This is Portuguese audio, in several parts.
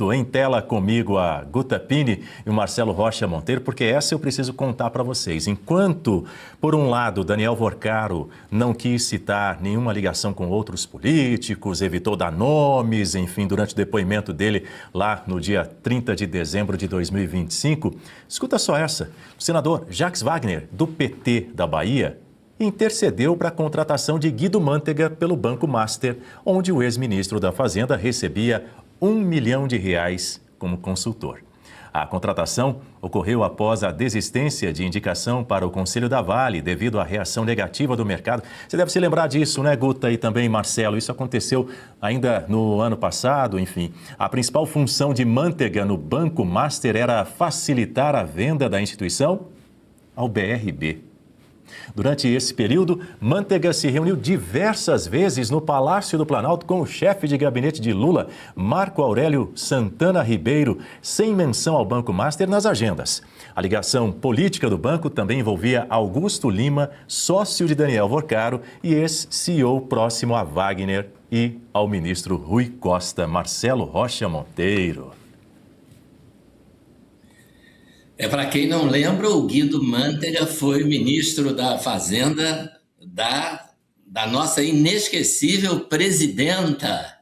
Em tela comigo a Guta Pini e o Marcelo Rocha Monteiro, porque essa eu preciso contar para vocês. Enquanto, por um lado, Daniel Vorcaro não quis citar nenhuma ligação com outros políticos, evitou dar nomes, enfim, durante o depoimento dele lá no dia 30 de dezembro de 2025, escuta só essa. O senador Jacques Wagner, do PT da Bahia, intercedeu para a contratação de Guido Mantega pelo Banco Master, onde o ex-ministro da Fazenda recebia R$ 1 milhão como consultor. A contratação ocorreu após a desistência de indicação para o Conselho da Vale devido à reação negativa do mercado. Você deve se lembrar disso, né, Guta e também Marcelo? Isso aconteceu ainda no ano passado, enfim. A principal função de Mantega no Banco Master era facilitar a venda da instituição ao BRB. Durante esse período, Mantega se reuniu diversas vezes no Palácio do Planalto com o chefe de gabinete de Lula, Marco Aurélio Santana Ribeiro, sem menção ao Banco Master nas agendas. A ligação política do banco também envolvia Augusto Lima, sócio de Daniel Vorcaro e ex-CEO próximo a Wagner e ao ministro Rui Costa. Marcelo Rocha Monteiro. Para quem não lembra, o Guido Mantega foi ministro da Fazenda da nossa inesquecível presidenta,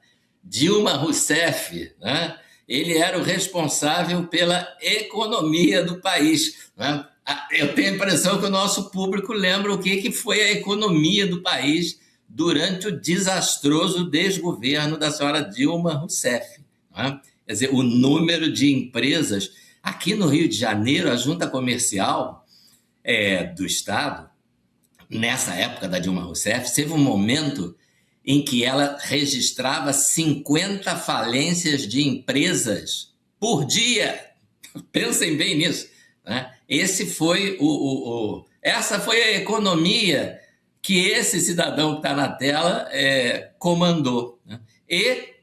Dilma Rousseff, né? Ele era o responsável pela economia do país, né? Eu tenho a impressão que o nosso público lembra o que foi a economia do país durante o desastroso desgoverno da senhora Dilma Rousseff, né? Quer dizer, o número de empresas... Aqui no Rio de Janeiro, a junta comercial do Estado, nessa época da Dilma Rousseff, teve um momento em que ela registrava 50 falências de empresas por dia. Pensem bem nisso, né? Essa foi a economia que esse cidadão que está na tela comandou, né? E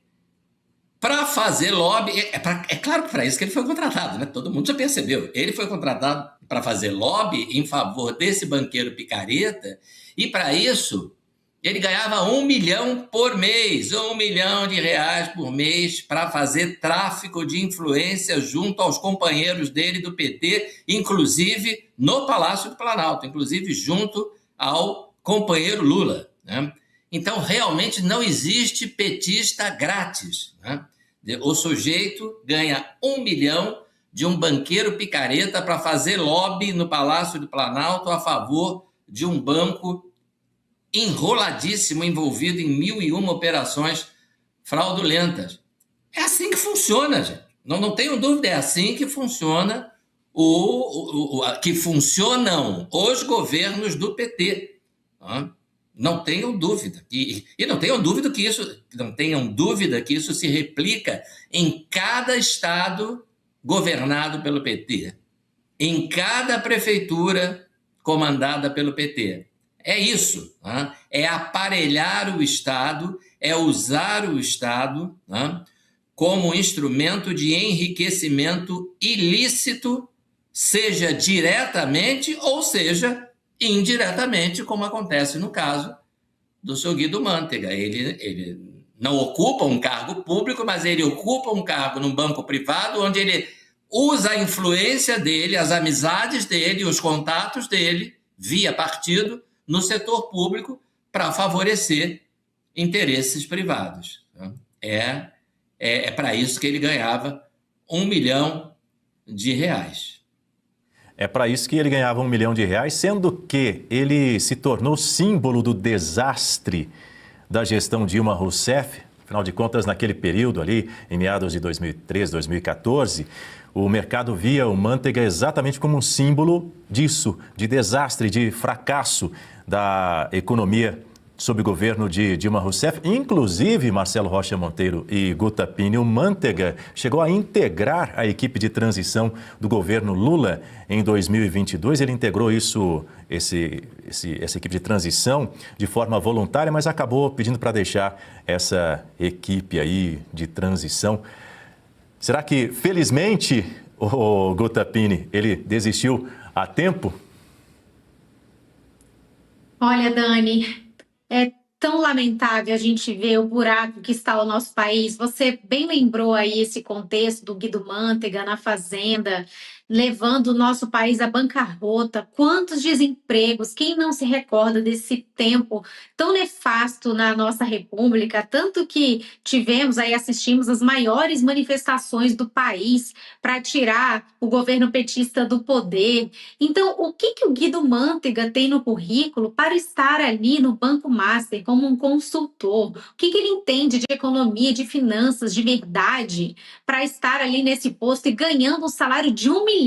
para fazer lobby, é claro que para isso que ele foi contratado, né? Todo mundo já percebeu. Ele foi contratado para fazer lobby em favor desse banqueiro picareta e para isso ele ganhava R$ 1 milhão por mês, R$ 1 milhão por mês para fazer tráfico de influência junto aos companheiros dele do PT, inclusive no Palácio do Planalto, inclusive junto ao companheiro Lula, né? Então, realmente não existe petista grátis, né? O sujeito ganha R$ 1 milhão de um banqueiro picareta para fazer lobby no Palácio do Planalto a favor de um banco enroladíssimo, envolvido em 1.001 operações fraudulentas. É assim que funciona, gente. Não tenho dúvida, é assim que funciona que funcionam os governos do PT. Não tenham dúvida. E não tenham dúvida que isso se replica em cada estado governado pelo PT, em cada prefeitura comandada pelo PT. É isso, né? É aparelhar o Estado, é usar o Estado, né, como instrumento de enriquecimento ilícito, seja diretamente ou seja indiretamente, como acontece no caso do seu Guido Mantega. Ele não ocupa um cargo público, mas ele ocupa um cargo num banco privado, onde ele usa a influência dele, as amizades dele, os contatos dele, via partido, no setor público, para favorecer interesses privados. É para isso que ele ganhava R$ 1 milhão. É para isso que ele ganhava R$ 1 milhão, sendo que ele se tornou símbolo do desastre da gestão Dilma Rousseff. Afinal de contas, naquele período ali, em meados de 2013, 2014, o mercado via o Mantega exatamente como um símbolo disso, de desastre, de fracasso da economia sob o governo de Dilma Rousseff. Inclusive, Marcelo Rocha Monteiro e Guta Pini, o Mantega chegou a integrar a equipe de transição do governo Lula em 2022. Ele integrou essa equipe de transição de forma voluntária, mas acabou pedindo para deixar essa equipe aí de transição. Será que, felizmente, o Guta Pini, ele desistiu a tempo? Olha, Dani, tão lamentável a gente ver o buraco que está o nosso país. Você bem lembrou aí esse contexto do Guido Mantega na Fazenda, levando o nosso país à bancarrota. Quantos desempregos? Quem não se recorda desse tempo tão nefasto na nossa República? Tanto que tivemos aí, assistimos as maiores manifestações do país para tirar o governo petista do poder. Então, o que o Guido Mantega tem no currículo para estar ali no Banco Master como um consultor? O que ele entende de economia, de finanças, de verdade, para estar ali nesse posto e ganhando um salário de R$1 milhão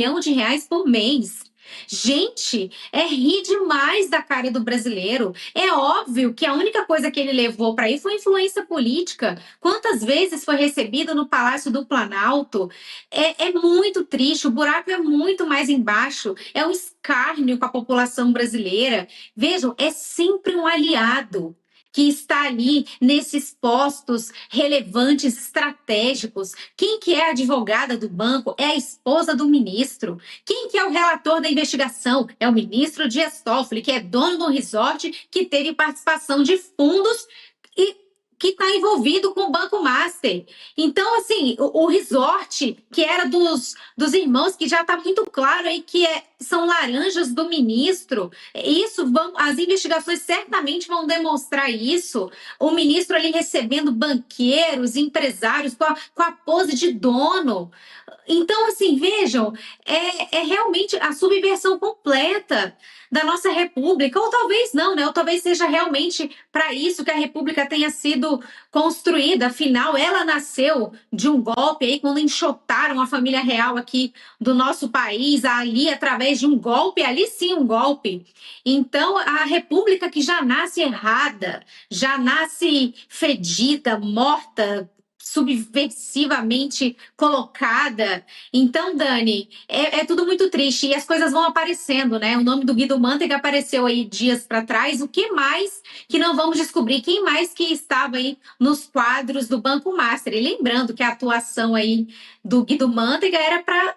por mês? Gente, é rir demais da cara do brasileiro. É óbvio que a única coisa que ele levou para aí foi influência política. Quantas vezes foi recebido no Palácio do Planalto? É muito triste, o buraco é muito mais embaixo. É um escárnio com a população brasileira. Vejam, é sempre um aliado que está ali nesses postos relevantes, estratégicos. Quem que é a advogada do banco? É a esposa do ministro. Quem que é o relator da investigação? É o ministro Dias Toffoli, que é dono do resort, que teve participação de fundos e que está envolvido com o Banco Master. Então, assim, o resort, que era dos irmãos, que já está muito claro aí que são laranjas do ministro, as investigações certamente vão demonstrar isso. O ministro ali recebendo banqueiros, empresários, com a pose de dono. Então, assim, vejam, é realmente a subversão completa da nossa República, ou talvez não, né? Ou talvez seja realmente para isso que a República tenha sido construída. Afinal, ela nasceu de um golpe aí, quando enxotaram a família real aqui do nosso país, ali através de um golpe, ali sim um golpe. Então, a República que já nasce errada, já nasce fedida, morta, subversivamente colocada. Então, Dani, é tudo muito triste e as coisas vão aparecendo, né? O nome do Guido Mantega apareceu aí dias para trás. O que mais que não vamos descobrir? Quem mais que estava aí nos quadros do Banco Master? E lembrando que a atuação aí do Guido Mantega era para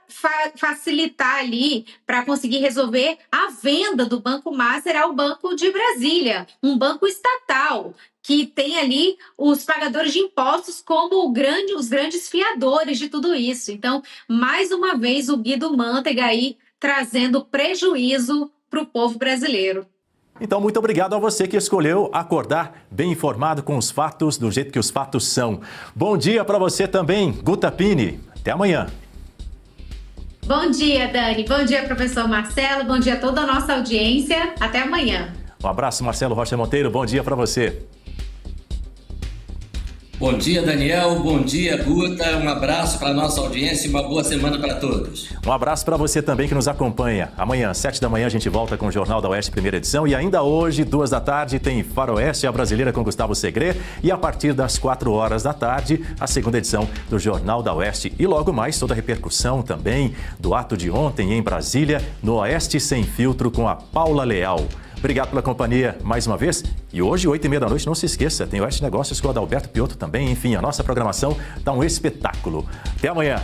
facilitar ali, para conseguir resolver a venda do Banco Master ao Banco de Brasília, um banco estatal, que tem ali os pagadores de impostos como os grandes fiadores de tudo isso. Então, mais uma vez, o Guido Mantega aí trazendo prejuízo para o povo brasileiro. Então, muito obrigado a você que escolheu acordar bem informado com os fatos, do jeito que os fatos são. Bom dia para você também, Guta Pini. Até amanhã. Bom dia, Dani. Bom dia, professor Marcelo. Bom dia a toda a nossa audiência. Até amanhã. Um abraço, Marcelo Rocha Monteiro. Bom dia para você. Bom dia, Daniel. Bom dia, Guta. Um abraço para a nossa audiência e uma boa semana para todos. Um abraço para você também que nos acompanha. Amanhã, 7 da manhã, a gente volta com o Jornal da Oeste, primeira edição. E ainda hoje, 2 da tarde, tem Faroeste, a Brasileira com Gustavo Segré. E a partir das 4 horas da tarde, a segunda edição do Jornal da Oeste. E logo mais, toda a repercussão também do ato de ontem em Brasília, no Oeste Sem Filtro, com a Paula Leal. Obrigado pela companhia mais uma vez. E hoje, 8h30 da noite, não se esqueça, tem Oeste Negócios com o Adalberto Piotto também. Enfim, a nossa programação está um espetáculo. Até amanhã.